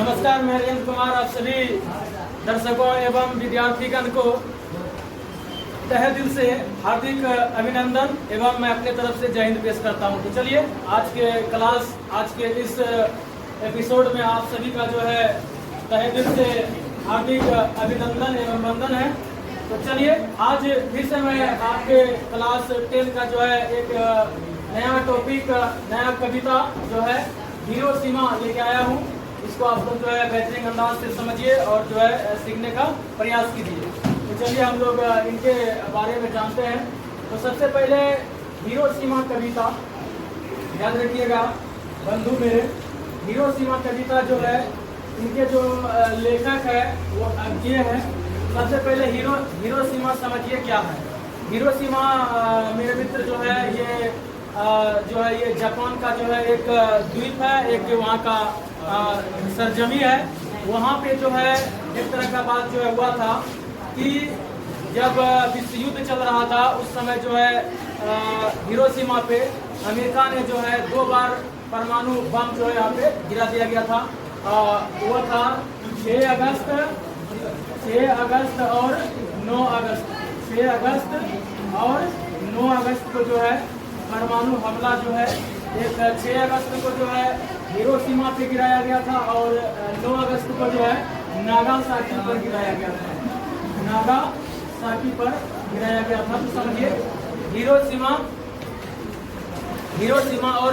नमस्कार, मैं हरेंद्र कुमार आप सभी दर्शकों एवं विद्यार्थीगण को तहे दिल से हार्दिक अभिनंदन एवं मैं अपने तरफ से जय हिंद पेश करता हूं। तो चलिए आज के इस एपिसोड में आप सभी का जो है तहे दिल से हार्दिक अभिनंदन एवं वंदन है। तो चलिए आज फिर से मैं आपके क्लास 10 का जो है एक नया टॉपिक, नया कविता जो है हीरो सीमा लेके आया हूँ। इसको आप लोग जो है बेहतरीन अंदाज से समझिए और जो है सीखने का प्रयास कीजिए। तो चलिए हम लोग इनके बारे में जानते हैं। तो सबसे पहले हीरो सीमा कविता याद रखिएगा बंधु मेरे। हीरो सीमा कविता जो है इनके जो लेखक है वो अज्ञेय है। सबसे पहले हीरो सीमा समझिए क्या है। हीरो सीमा मेरे मित्र जो है ये जापान का जो है एक द्वीप है, एक वहाँ का सरजमी है। वहाँ पे जो है एक तरह का बात जो है हुआ था कि जब विश्व युद्ध चल रहा था उस समय जो है हिरोशिमा पे अमेरिका ने जो है 2 बार परमाणु बम जो है यहाँ पे गिरा दिया गया था। वो था 6 अगस्त और 9 अगस्त। 6 अगस्त और 9 अगस्त को जो है परमाणु हमला जो है एक 6 अगस्त को जो है हिरोशिमा पे गिराया गया था और 9 अगस्त को जो है नागासाकी पर गिराया गया था। नागासाकी पर गिराया गया था। तो समझिए हिरोशिमा और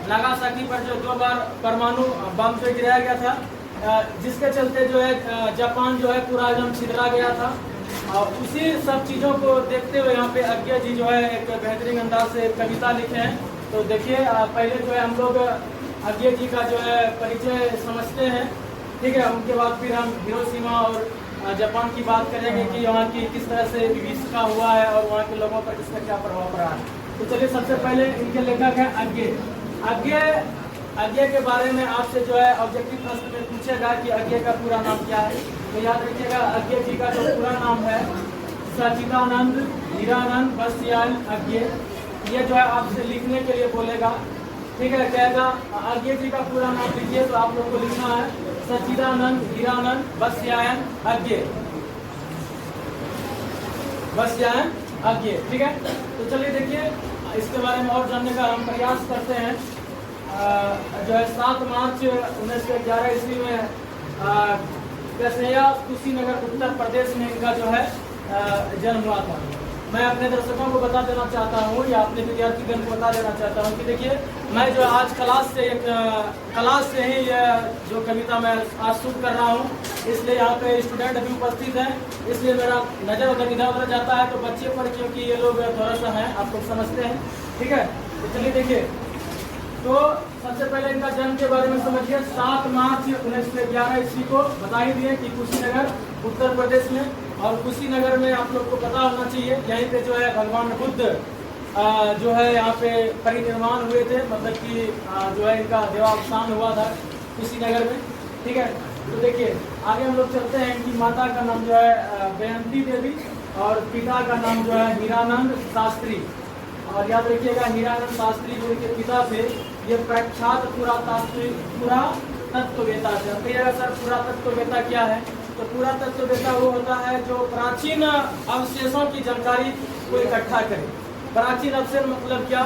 नागासाकी पर जो 2 बार परमाणु बम जो गिराया गया था, जिसके चलते जो है जापान जो है पूरा एकदम छितरा गया था। और उसी सब चीज़ों को देखते हुए यहाँ पे अज्ञेय जी जो है एक बेहतरीन अंदाज से कविता लिखे हैं। तो देखिए पहले जो है हम लोग अज्ञेय जी का जो है परिचय समझते हैं, ठीक है। उनके बाद फिर हम हिरोशिमा और जापान की बात करेंगे कि वहाँ की किस तरह से विश्व का हुआ है और वहाँ के लोगों पर किसका क्या प्रभाव पड़ा है। तो चलिए सबसे पहले इनके लेखक हैं अज्ञेय। अज्ञेय के बारे में आपसे जो है ऑब्जेक्टिव प्रश्न में पूछेगा कि अज्ञेय का पूरा नाम क्या है। तो याद रखिएगा अज्ञेय जी का जो पूरा नाम है सच्चिदानंद हीरानंद बस्याल अज्ञेय। ये जो है आपसे लिखने के लिए बोलेगा, ठीक है। कहेगा अज्ञेय जी का पूरा नाम लिखिए, तो आप लोग को लिखना है सच्चिदानंद हीरानंद बस्यायन अज्ञेय, ठीक है। तो चलिए देखिए इसके बारे में और जानने का हम प्रयास करते हैं। जो है 7 मार्च 1911 ईस्वी में कसैया कुशीनगर उत्तर प्रदेश में इनका जो है जन्म हुआ था। मैं अपने दर्शकों को बता देना चाहता हूँ या अपने विद्यार्थीगण को बता देना चाहता हूँ कि देखिए मैं जो आज क्लास से ही जो कविता मैं आज शुरू कर रहा हूँ, इसलिए यहाँ पे स्टूडेंट भी उपस्थित हैं, इसलिए मेरा नज़र उधर इधर उधर जाता है। तो बच्चे पर क्योंकि ये लोग थोड़ा सा हैं, आप लोग समझते हैं, ठीक है। तो चलिए देखिए, तो सबसे पहले इनका जन्म के बारे में समझिए। 7 मार्च 1911 ईस्वी को बता ही दिए कि कुशीनगर उत्तर प्रदेश में, और कुशीनगर में आप लोग को पता होना चाहिए यहीं पे जो है भगवान बुद्ध जो है यहाँ पे परिनिर्वाण हुए थे, मतलब कि जो है इनका देवावसान हुआ था कुशीनगर में, ठीक है। तो देखिए आगे हम लोग चलते हैं। इनकी माता का नाम जो है बेअंती देवी और पिता का नाम जो है हीरानंद शास्त्री। और याद रखिएगा हीरानंद शास्त्री जो इनके पिता थे ये प्रख्यात पुरातत्ववेता थे। कहिएगा सर पुरातत्ववेता क्या है? तो पुरातत्ववेता वो होता है जो प्राचीन अवशेषों की जानकारी को इकट्ठा करे। प्राचीन अवशेष मतलब क्या?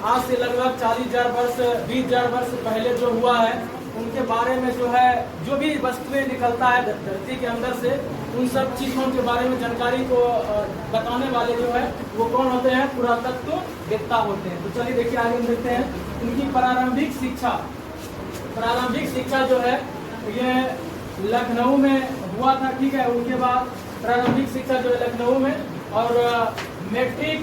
आज से लगभग 40,000 वर्ष 20,000 वर्ष पहले जो हुआ है उनके बारे में जो है जो भी वस्तुएं निकलता है धरती के अंदर से, उन सब चीज़ों के बारे में जानकारी को बताने वाले जो है वो कौन होते हैं? पुरातत्ववेत्ता होते हैं। तो चलिए देखिए आगे हम देखते हैं इनकी प्रारंभिक शिक्षा जो है ये लखनऊ में हुआ था, ठीक है। उनके बाद प्रारंभिक शिक्षा जो है लखनऊ में, और मैट्रिक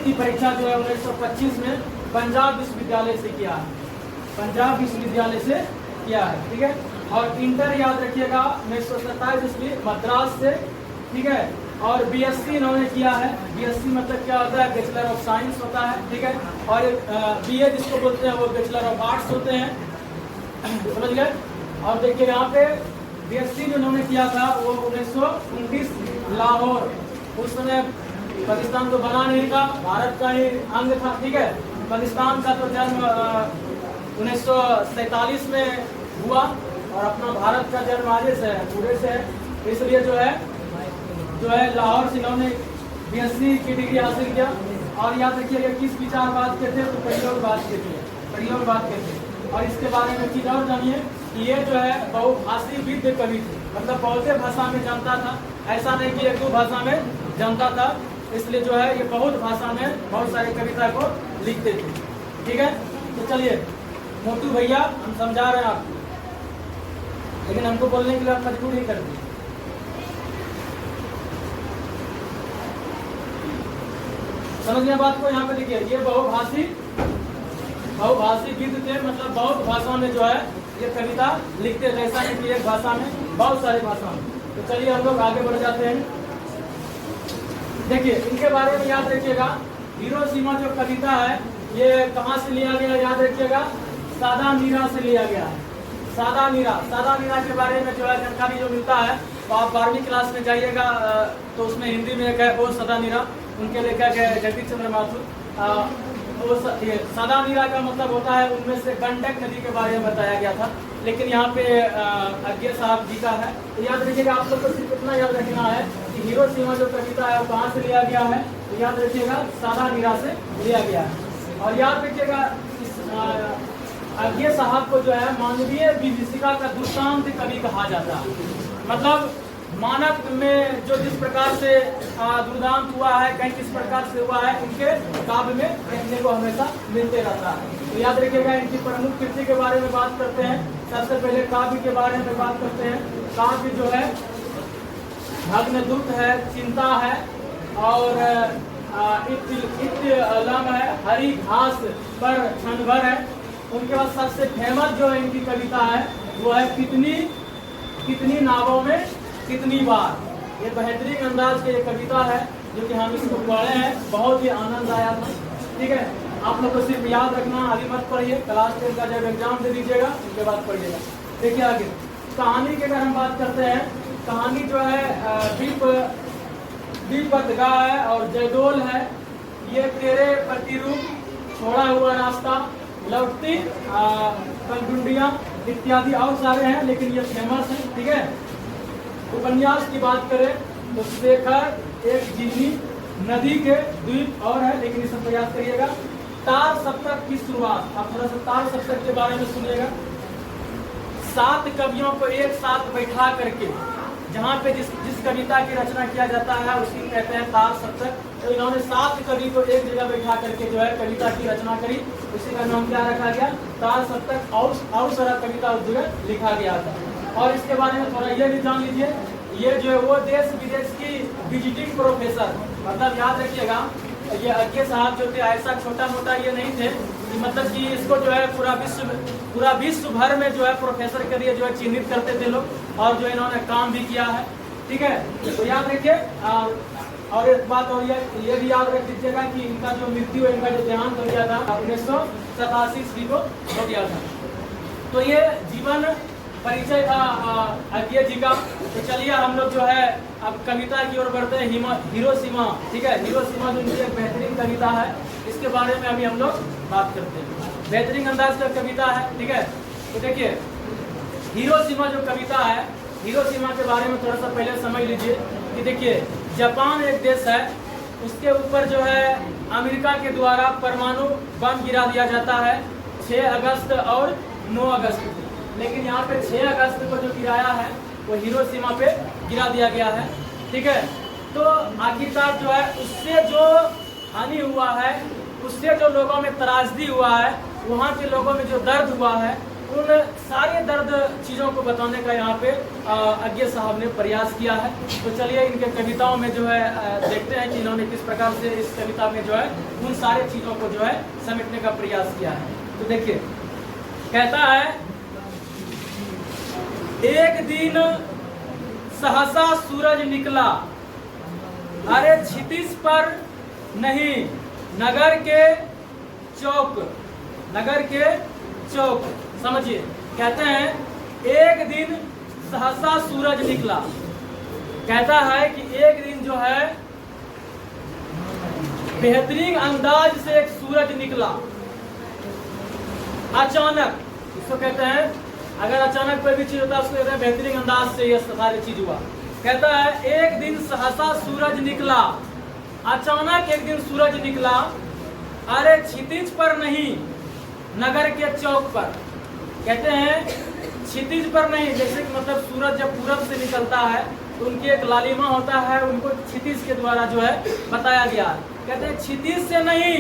की परीक्षा जो है 1925 में पंजाब विश्वविद्यालय से किया है, ठीक है। और इंटर याद रखिएगा 1927 ईस्वी मद्रास से, ठीक है। और बीएससी इन्होंने किया है। बीएससी मतलब क्या होता है? बैचलर ऑफ साइंस होता है, ठीक है। और बीए जिसको बोलते हैं वो बैचलर ऑफ आर्ट्स होते हैं, समझ गए। और देखिए यहाँ पे बीएससी जो उन्होंने किया था वो 1929 लाहौर, उस समय पाकिस्तान तो बना नहीं था, भारत का ही अंग था, ठीक है। पाकिस्तान का तो जन्म 1947 में हुआ और अपना भारत का जन्म आगे से है, पूरे से है, इसलिए जो है लाहौर से इन्होंने BSc की डिग्री हासिल किया। और याद रखिएगा किस विचारवाद के थे, तो प्रयोगवाद के थे, प्रयोगवाद के थे। और इसके बारे में चीज़ और जानिए कि ये जो है बहुभाषी विद्य कवि थे, मतलब बहुते भाषा में जानता था, ऐसा नहीं कि एक दो भाषा में जानता था, इसलिए जो है ये बहुत भाषा में बहुत सारी कविता को लिखते थे। ठीक है, तो चलिए मोटू भैया हम समझा रहे हैं आपको, लेकिन हमको बोलने के लिए आप मजबूर ही कर दिए। समझ गए बात को? यहाँ पे देखिए ये बहुभाषी विद्य थे, मतलब बहुत भाषा में जो है ये कविता लिखते थे, ऐसा नहीं कि एक भाषा में, बहुत सारी भाषा में। तो चलिए हम लोग आगे बढ़ जाते हैं। देखिए इनके बारे में याद रखिएगा, हिरोशिमा जो कविता है ये कहाँ से लिया गया, याद रखिएगा सादा मीरा से लिया गया है। सादा मीरा के बारे में जो है जानकारी जो मिलता है, तो आप 12वीं क्लास में जाइएगा तो उसमें हिंदी में एक है वो सादा मीरा, उनके लेखक है जगदीश चंद्र माथुर। सादा मीरा का मतलब होता है उनमें से गंडक नदी के बारे में बताया गया था, लेकिन यहाँ पे अज्ञे साहब जी का है। तो याद रखिएगा आप लोग को सिर्फ इतना याद रखना है कि हिरोशिमा जो कविता है वो कहाँ से लिया गया है, तो याद रखिएगा सादा मीरा से लिया गया है। और याद रखिएगा अज्ञे साहब को जो है मानवीय विभीषिका का दुष्टांत कवि कहा जाता है, मतलब मानव में जो जिस प्रकार से दुर्दांत हुआ है, कहीं किस प्रकार से हुआ है, इनके काव्य में देखने को हमेशा मिलते रहता है। तो याद रखिएगा इनकी प्रमुख कृति के बारे में बात करते हैं। सबसे पहले काव्य के बारे में बात करते हैं। काव्य जो है भग्नदूत है, चिंता है, और इत्यलम है, हरी घास पर क्षण भर है। उनके बाद सबसे फेमस जो है इनकी कविता है वो है कितनी नावों में कितनी बार। ये बेहतरीन अंदाज की एक कविता है जो कि हम इसको पढ़े हैं, बहुत ही आनंद आया था। ठीक है, आप लोग को सिर्फ याद रखना, अभी मत पढ़िए, क्लास 10 का जब एग्जाम दे दीजिएगा उसके बाद पढ़िएगा। देखिए आगे कहानी की अगर हम बात करते हैं, कहानी जो है दीपदगा है और जयदोल है। ये तेरे प्रतिरूप, छोड़ा हुआ रास्ता, लौटती पगडुंडियाँ इत्यादि और सारे हैं, लेकिन ये फेमस है। ठीक है, उपन्यास की बात करें तो शेखर एक जिन्नी, नदी के द्वीप और है, लेकिन इसे प्रयास करिएगा। तार सप्तक की शुरुआत, आप थोड़ा सा तार सप्तक के बारे में सुनिएगा। 7 कवियों को एक साथ बैठा करके जहाँ पे जिस कविता की रचना किया जाता है उसी कहते हैं तार सप्तक। तो इन्होंने 7 कवि को एक जगह बैठा करके जो है कविता की रचना करी, उसी का नाम क्या रखा गया, तार सप्तक। और सारा कविता उस जगह लिखा गया था। और इसके बारे में थोड़ा ये भी जान लीजिए, ये जो है वो देश विदेश की विजिटिंग प्रोफेसर, मतलब याद रखिएगा ये अज्ञे साहब जो थे ऐसा छोटा मोटा ये नहीं थे कि मतलब कि इसको जो है पूरा विश्व भर में जो है प्रोफेसर के लिए जो है चिन्हित करते थे लोग, और जो इन्होंने काम भी किया है। ठीक है, तो याद रखिए। और एक बात और ये भी याद रख लीजिएगा कि इनका जो मृत्यु है, इनका जो देहांत हो गया था 1987 ईस्वी को हो गया था। तो ये जीवन परिचय था अज्ञे जी का। तो चलिए हम लोग जो है अब कविता की ओर बढ़ते हैं। हिरोशिमा, ठीक है, हिरोशिमा जो इनकी एक बेहतरीन कविता है, इसके बारे में अभी हम लोग बात करते हैं। बेहतरीन अंदाज का कविता है। ठीक है, तो देखिए हिरोशिमा जो कविता है, हिरोशिमा के बारे में थोड़ा सा पहले समझ लीजिए कि देखिए जापान एक देश है, उसके ऊपर जो है अमेरिका के द्वारा परमाणु बम गिरा दिया जाता है 6 अगस्त और 9 अगस्त को। लेकिन यहाँ पे 6 अगस्त को जो गिराया है वो हिरोशिमा पे गिरा दिया गया है। ठीक है, तो आखिरकार जो है उससे जो हानि हुआ है, उससे जो लोगों में त्रासदी हुआ है, वहाँ के लोगों में जो दर्द हुआ है, उन सारे दर्द चीज़ों को बताने का यहाँ पे अज्ञे साहब ने प्रयास किया है। तो चलिए इनके कविताओं में जो है देखते हैं कि इन्होंने किस प्रकार से इस कविता में जो है उन सारे चीज़ों को जो है समेटने का प्रयास किया है। तो देखिए कहता है, एक दिन सहसा सूरज निकला, अरे क्षितिज पर नहीं, नगर के चौक। समझिए, कहते हैं एक दिन सहसा सूरज निकला, कहता है कि एक दिन जो है बेहतरीन अंदाज से एक सूरज निकला अचानक। इसको कहते हैं अगर अचानक कोई भी चीज होता है उसको कहते हैं बेहतरीन अंदाज से ये सारी चीज हुआ। कहता है एक दिन सहसा सूरज निकला, अचानक एक दिन सूरज निकला, अरे क्षितिज पर नहीं नगर के चौक पर। कहते हैं क्षितिज पर नहीं, जैसे कि मतलब सूरज जब पूरब से निकलता है तो उनकी एक लालिमा होता है, उनको क्षितिज के द्वारा जो है बताया गया। कहते हैं क्षितिज से नहीं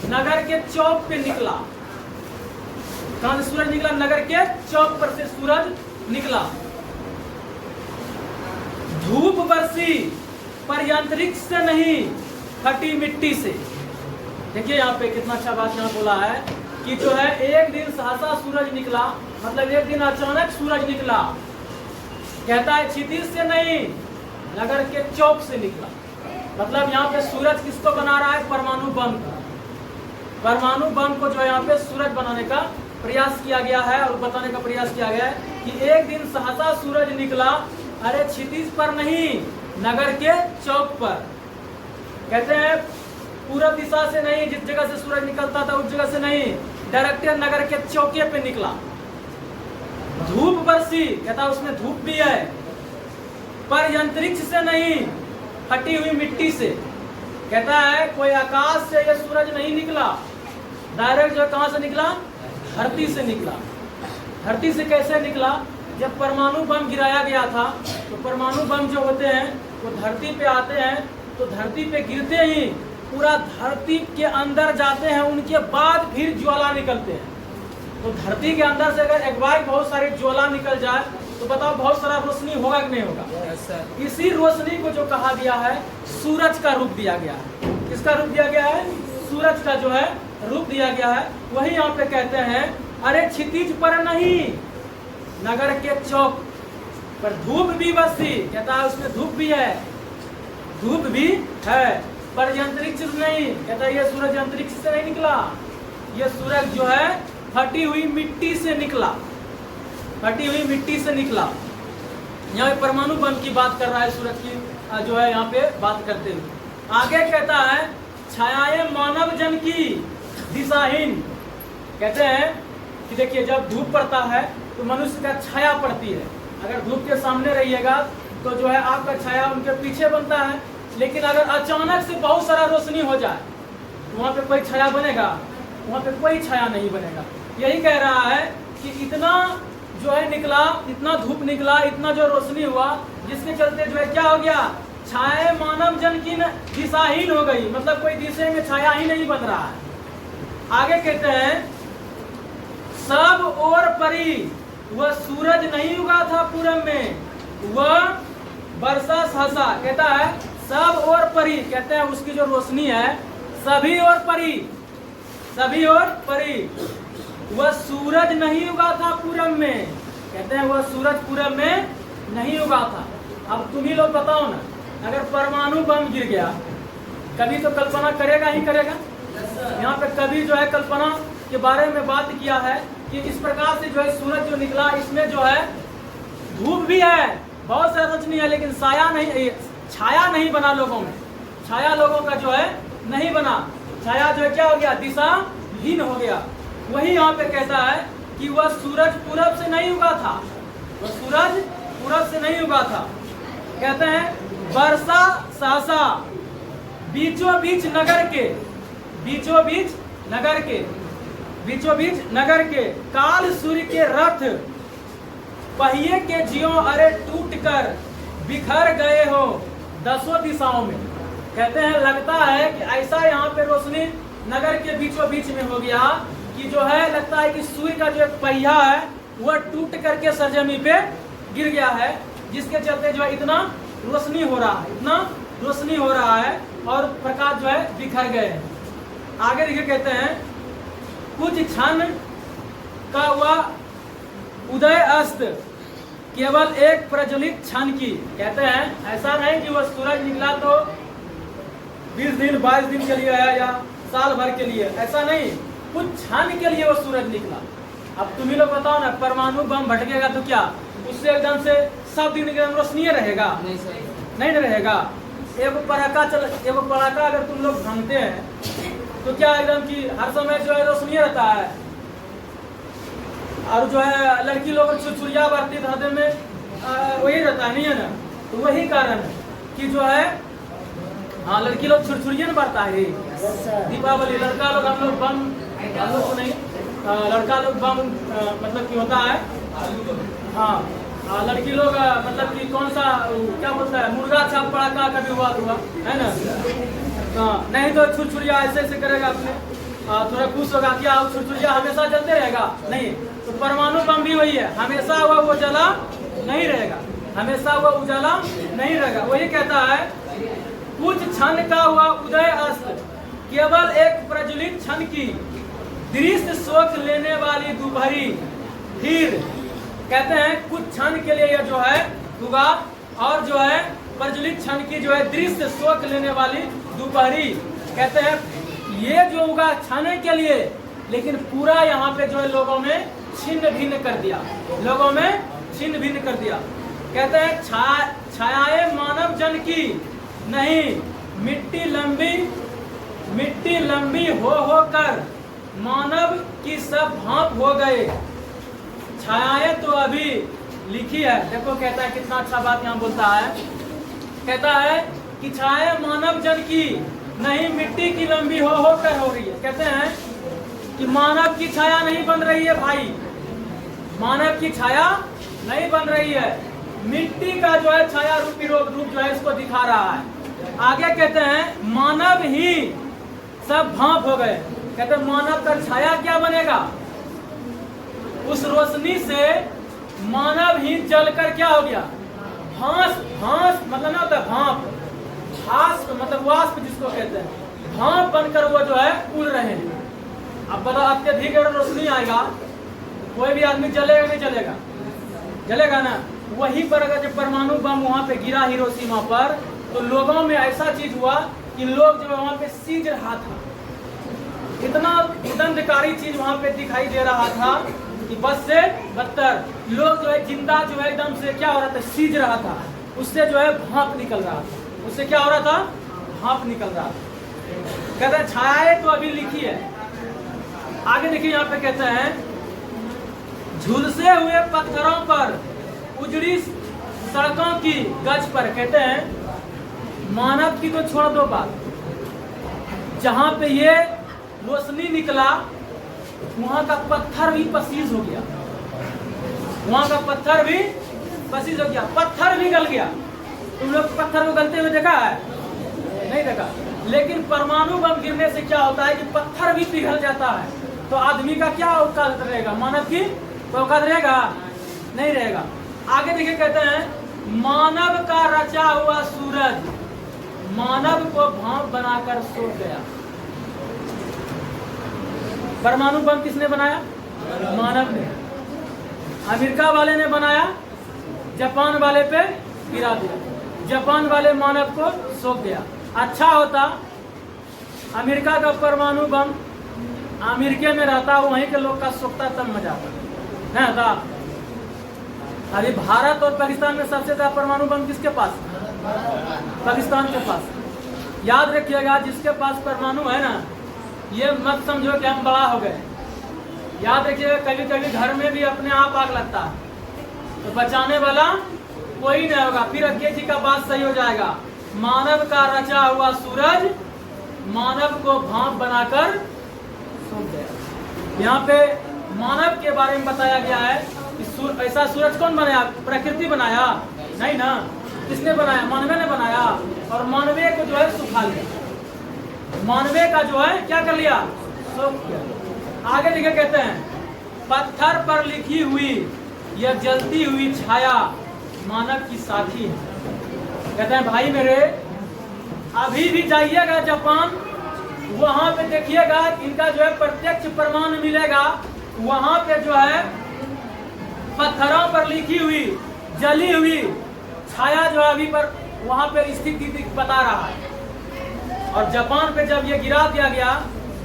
नगर के चौक पे निकला। कहां से सूरज निकला? नगर के चौक पर से सूरज निकला। धूप बरसी पर अंतरिक्ष से नहीं फटी मिट्टी से। देखिए यहाँ पे कितना अच्छा बात यहाँ बोला है कि जो है एक दिन सहसा सूरज निकला, मतलब एक दिन अचानक सूरज निकला। कहता है क्षितिज से नहीं नगर के चौक से निकला। मतलब यहाँ पे सूरज किसको बना रहा है? परमाणु बम को। परमाणु बम को जो है यहाँ पे सूरज बनाने का प्रयास किया गया है और बताने का प्रयास किया गया है कि एक दिन सहसा सूरज निकला, अरे क्षितिज पर नहीं नगर के चौक पर। कहते हैं पूरब दिशा से नहीं, जिस जगह से सूरज निकलता था उस जगह से नहीं, डायरेक्ट नगर के चौके पे निकला। धूप बरसी, कहता है उसमें धूप भी है, पर अंतरिक्ष से नहीं फटी हुई मिट्टी से। कहता है कोई आकाश से ये सूरज नहीं निकला, डायरेक्ट जो कहां से निकला? धरती से निकला। धरती से कैसे निकला? जब परमाणु बम गिराया गया था तो परमाणु बम जो होते हैं वो धरती पे आते हैं, तो धरती पे गिरते ही पूरा धरती के अंदर जाते हैं, उनके बाद फिर ज्वाला निकलते हैं। तो धरती के अंदर से अगर एक बार बहुत सारी ज्वाला निकल जाए तो बताओ बहुत सारा रोशनी होगा कि नहीं होगा? इसी रोशनी को जो कहा गया है सूरज का रूप दिया गया है। किसका रूप दिया गया है? सूरज का जो है रूप दिया गया है। वही यहाँ पे कहते हैं अरे क्षितिज पर नहीं नगर के चौक पर धूप भी बरसी। कहता है उसमें धूप भी है, धूप भी है, पर अंतरिक्ष नहीं। कहता है ये सूरज अंतरिक्ष से नहीं निकला, ये सूरज जो है फटी हुई मिट्टी से निकला, फटी हुई मिट्टी से निकला। यहाँ पे परमाणु बम की बात कर रहा है सूरज की जो है यहाँ पे बात करते हुए। आगे कहता है छायाएं मानव जन की दिशाहीन। कहते हैं कि देखिए जब धूप पड़ता है तो मनुष्य का छाया पड़ती है। अगर धूप के सामने रहिएगा तो जो है आपका छाया उनके पीछे बनता है, लेकिन अगर अचानक से बहुत सारा रोशनी हो जाए तो वहाँ पे कोई छाया बनेगा? वहाँ पे कोई छाया नहीं बनेगा। यही कह रहा है कि इतना जो है निकला, इतना धूप निकला, इतना जो रोशनी हुआ, जिसके चलते जो है क्या हो गया? छाया मानव जन की दिशाहीन हो गई, मतलब कोई दिशा में छाया ही नहीं बन रहा है। आगे कहते हैं सब और परी, वह सूरज नहीं उगा था पूरब में, वह बरसा सहसा। कहता है सब और परी, कहते हैं उसकी जो रोशनी है सभी और परी, सभी और परी। वह सूरज नहीं उगा था पूरब में, कहते हैं वह सूरज पूरब में नहीं उगा था। अब तुम ही लोग बताओ ना, अगर परमाणु बम गिर गया कभी तो कल्पना करेगा ही करेगा। यहाँ पे कभी जो है कल्पना के बारे में बात किया है कि इस प्रकार से जो है सूरज जो निकला, इसमें जो है धूप भी है, बहुत सारी रोशनी है, लेकिन साया नहीं, छाया नहीं बना लोगों में। छाया लोगों का जो है नहीं बना, छाया जो है क्या हो गया? दिशाहीन हो गया। वही यहाँ पे कहता है कि वह सूरज पूरब से नहीं उगा था, वह सूरज पूरब से नहीं उगा था। कहते हैं बरसा सहसा बीचों बीच नगर के, बीचों बीच नगर के, बीचों बीच नगर के, काल सूर्य के रथ पहिए के जियों अरे टूट कर बिखर गए हो दसों दिशाओं में। कहते हैं लगता है कि ऐसा यहाँ पे रोशनी नगर के बीचों बीच में हो गया कि जो है लगता है कि सूर्य का जो एक पहिया है वह टूट करके सरजमी पे गिर गया है, जिसके चलते जो है इतना रोशनी हो रहा है, इतना रोशनी हो रहा है और प्रकाश जो है बिखर गए हैं। आगे देखिए कहते हैं कुछ क्षण का हुआ उदय अस्त केवल एक प्रज्वलित क्षण की। कहते हैं ऐसा नहीं कि वह सूरज निकला तो 20 दिन 22 दिन के लिए है या साल भर के लिए, ऐसा नहीं, कुछ क्षण के लिए वो सूरज निकला। अब तुम ही लोग बताओ ना, परमाणु बम भटकेगा तो क्या उससे एकदम से सब दिन एकदम रोशनी रहेगा? नहीं रहेगा। एगो पटाखा अगर तुम लोग भांगते हैं तो क्या एकदम कि हर समय जो है रोशनी रहता है? और जो है लड़की लोग छुरछुरिया बरती हृदय में वही रहता है, नहीं है ना। तो वही कारण है कि जो है हाँ लड़की लोग छुरछुरिया न बरता है। दीपावली लड़का लोग हम लोग बम, हम लोग को नहीं, लड़का लोग बम मतलब कि होता है हाँ लड़की लोग मतलब कि कौन सा क्या बोलता है मुर्गा छाप पड़ाका कभी हुआ है ना। हाँ नहीं तो छुरछुरिया ऐसे ऐसे करेगा अपने थोड़ा खुश होगा। क्या छुरछुरिया हमेशा जलते रहेगा? नहीं। तो परमाणु बम भी वही है, हमेशा हुआ वो जला नहीं रहेगा, हमेशा हुआ उजाला नहीं रहेगा। वही कहता है कुछ क्षण का हुआ उदय अस्त, केवल एक प्रज्वलित क्षण की दृश्य शोक लेने वाली दोपहरी। फिर कहते हैं कुछ क्षण के लिए यह जो है हुआ और जो है प्रज्वलित क्षण की जो है दृश्य शोक लेने वाली दोपहरी। कहते हैं ये जो होगा क्षण के लिए, लेकिन पूरा यहाँ पे जो है लोगों में छिन्न भिन्न कर दिया, लोगों में छिन्न भिन्न कर दिया। कहते हैं छायाए मानव जन की नहीं, मिट्टी लंबी हो कर मानव की सब भाप हो गए। छायाएं तो अभी लिखी है, देखो कहता है कितना अच्छा बात यहाँ बोलता है। कहता है कि छाया मानव जन की नहीं, मिट्टी की लंबी हो कर हो रही है। कहते हैं कि मानव की छाया नहीं बन रही है भाई, मानव की छाया नहीं बन रही है, मिट्टी का जो है छाया रूपी रूप जो है इसको दिखा रहा है। आगे कहते हैं मानव ही सब भाप हो गए। कहते हैं मानव का छाया क्या बनेगा? उस रोशनी से मानव ही जलकर क्या हो गया? भांस मतलब ना होता है भाप, भास्प मतलब वाष्प जिसको कहते हैं, भाप बनकर वो जो है उड़ रहे हैं। अब बताओ अत्यधिक रोशनी आएगा, कोई भी आदमी जलेगा नहीं जलेगा? जलेगा ना। वहीं पर अगर जब परमाणु बम वहां पे गिरा हिरोशिमा पर, तो लोगों में ऐसा चीज हुआ कि लोग जो वहां पे सीज रहा था, इतना दंडकारी चीज वहां पे दिखाई दे रहा था कि बस से बदतर लोग जो है जिंदा जो है एकदम से क्या हो रहा था, सीज रहा था, उससे जो है भाप निकल रहा था, उससे क्या हो रहा था, भाप निकल रहा था। कहते हैं छायाएं तो अभी लिखी है। आगे देखिए यहाँ पे कहते हैं झुलसे हुए पत्थरों पर उजड़ी सड़कों की गज पर। कहते हैं मानव की तो छोड़ दो बात, जहां पे ये रोशनी निकला वहां का पत्थर भी पसीज हो गया, वहां का पत्थर भी पसीज हो गया, पत्थर भी गल गया। तुम लोग पत्थर को गलते हुए देखा है? नहीं देखा। लेकिन परमाणु बम गिरने से क्या होता है कि पत्थर भी पिघल जाता है। तो आदमी का क्या औकात रहेगा? मानव की औकात रहेगा? नहीं रहेगा। आगे देखिए कहते हैं मानव का रचा हुआ सूरज मानव को भाप बनाकर सो गया। परमाणु बम किसने बनाया? मानव ने। अमेरिका वाले ने बनाया, जापान वाले पे गिरा दिया, जापान वाले मानव को सौंप दिया। अच्छा होता अमेरिका का परमाणु बम अमेरिका में रहता, वहीं के लोग का सोखता, तब मजा आता है था। अभी भारत और पाकिस्तान में सबसे ज्यादा परमाणु बम किसके पास? पाकिस्तान के पास। याद रखिएगा जिसके पास परमाणु है ना, ये मत समझो कि हम बड़ा हो गए। याद रखिएगा कभी कभी घर में भी अपने आप आग लगता है, तो बचाने वाला कोई नहीं होगा। फिर अज्ञे जी का बात सही हो जाएगा। मानव का रचा हुआ सूरज मानव को भाप बनाकर सौंप गया। यहाँ पे मानव के बारे में बताया गया है कि ऐसा सूरज कौन बनाया? प्रकृति बनाया? नहीं ना। किसने बनाया? मानव ने बनाया। और मानवे को जो है सुखा लिया, मानवे का जो है क्या कर लिया? सौंप किया। आगे देखिए कहते हैं पत्थर पर लिखी हुई यह जलती हुई छाया मानव की साथी है। कहते हैं भाई मेरे अभी भी जाइएगा जापान, वहां पे देखिएगा इनका जो है प्रत्यक्ष प्रमाण मिलेगा। वहां पे जो है पत्थरों पर लिखी हुई जली हुई छाया जो है अभी पर वहां पे स्थिति बता रहा है। और जापान पे जब ये गिरा दिया गया,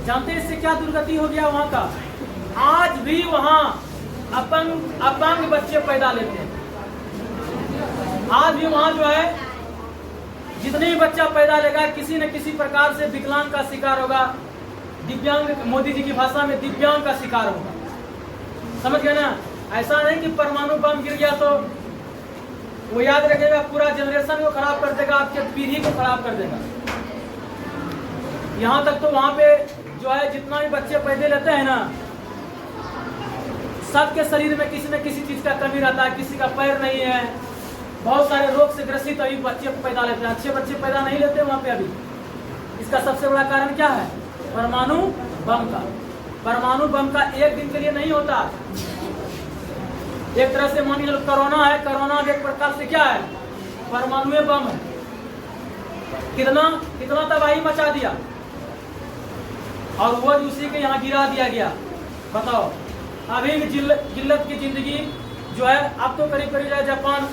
जानते हैं इससे क्या दुर्गति हो गया वहां का? आज भी वहां अपंग बच्चे पैदा लेते हैं। आज भी वहां जो है जितने भी बच्चा पैदा लेगा किसी न किसी प्रकार से विकलांग का शिकार होगा, दिव्यांग, मोदी जी की भाषा में दिव्यांग का शिकार होगा। समझ गए ना? ऐसा नहीं कि परमाणु बम गिर गया तो वो याद रखेगा पूरा जनरेशन को खराब कर देगा, आपके पीढ़ी को खराब कर देगा। यहाँ तक तो वहाँ पे जो है जितना भी बच्चे पैदा लेते हैं ना, सबके शरीर में किसी न किसी चीज का कमी रहता है। किसी का पैर नहीं है, बहुत सारे रोग से ग्रसित अभी बच्चे पैदा लेते हैं, अच्छे बच्चे पैदा नहीं लेते वहाँ पे अभी। इसका सबसे बड़ा कारण क्या है? परमाणु बम का। परमाणु बम का एक दिन के लिए नहीं होता। एक तरह से मान लो कोरोना है, कोरोना एक प्रकार से क्या है? परमाणु बम है। कितना तबाही मचा दिया, और वो उसी के यहाँ गिरा दिया गया। बताओ, अभी भी जिल्लत की जिंदगी जो है, अब तो करीब करीब जापान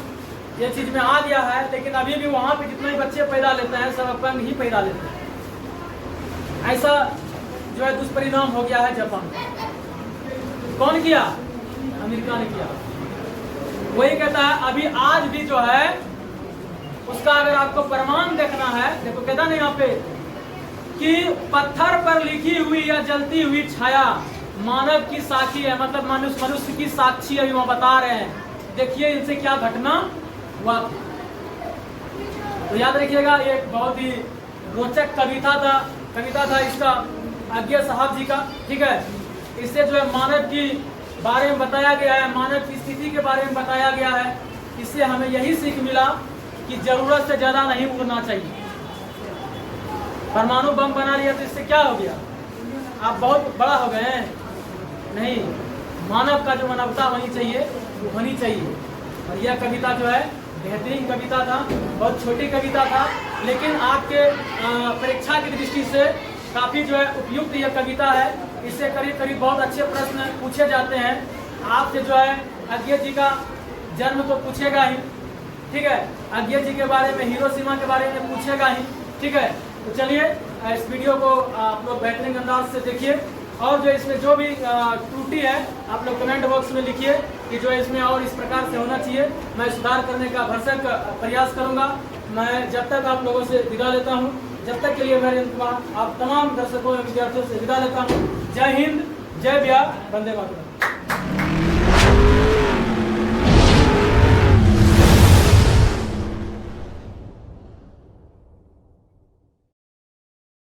ये चीज में आ गया है, लेकिन अभी भी वहाँ पे जितने भी बच्चे पैदा लेते हैं सब अपंग ही पैदा लेते हैं। ऐसा जो है दुष्परिणाम हो गया है जापान। कौन किया? अमेरिका ने किया। वही कहता है अभी आज भी जो है उसका अगर आपको प्रमाण देखना है, देखो कहता नहीं यहाँ पे कि पत्थर पर लिखी हुई या जलती हुई छाया मानव की साक्षी है, मतलब मनुष्य की साक्षी अभी वहाँ बता रहे हैं। देखिए इनसे क्या घटना हुआ। तो याद रखिएगा, ये एक बहुत ही रोचक कविता था इसका आज्ञा साहब जी का। ठीक है, इससे जो है मानव की बारे में बताया गया है, मानव की स्थिति के बारे में बताया गया है। इससे हमें यही सीख मिला कि जरूरत से ज्यादा नहीं उड़ना चाहिए। परमाणु बम बना लिया तो इससे क्या हो गया? आप बहुत बड़ा हो गए हैं? नहीं, मानव का जो मानवता होनी चाहिए वो होनी चाहिए। और यह कविता जो है बेहतरीन कविता था, बहुत छोटी कविता था, लेकिन आपके परीक्षा की दृष्टि से काफ़ी जो है उपयुक्त यह कविता है। इससे करीब करीब बहुत अच्छे प्रश्न पूछे जाते हैं। आपसे जो है अज्ञे जी का जन्म तो पूछेगा ही, ठीक है, अज्ञे जी के बारे में, हिरोशिमा के बारे में पूछेगा ही। ठीक है, तो चलिए इस वीडियो को आप लोग बेहतरीन अंदाज से देखिए, और जो इसमें जो भी त्रुटि है आप लोग कमेंट बॉक्स में लिखिए कि जो इसमें और इस प्रकार से होना चाहिए। मैं सुधार करने का भरसक प्रयास करूंगा। मैं जब तक आप लोगों से विदा लेता हूं, जब तक के लिए मेरे आप तमाम दर्शकों और विद्यार्थियों से विदा लेता हूं। जय हिंद, जय बिहार, वंदे मातरम।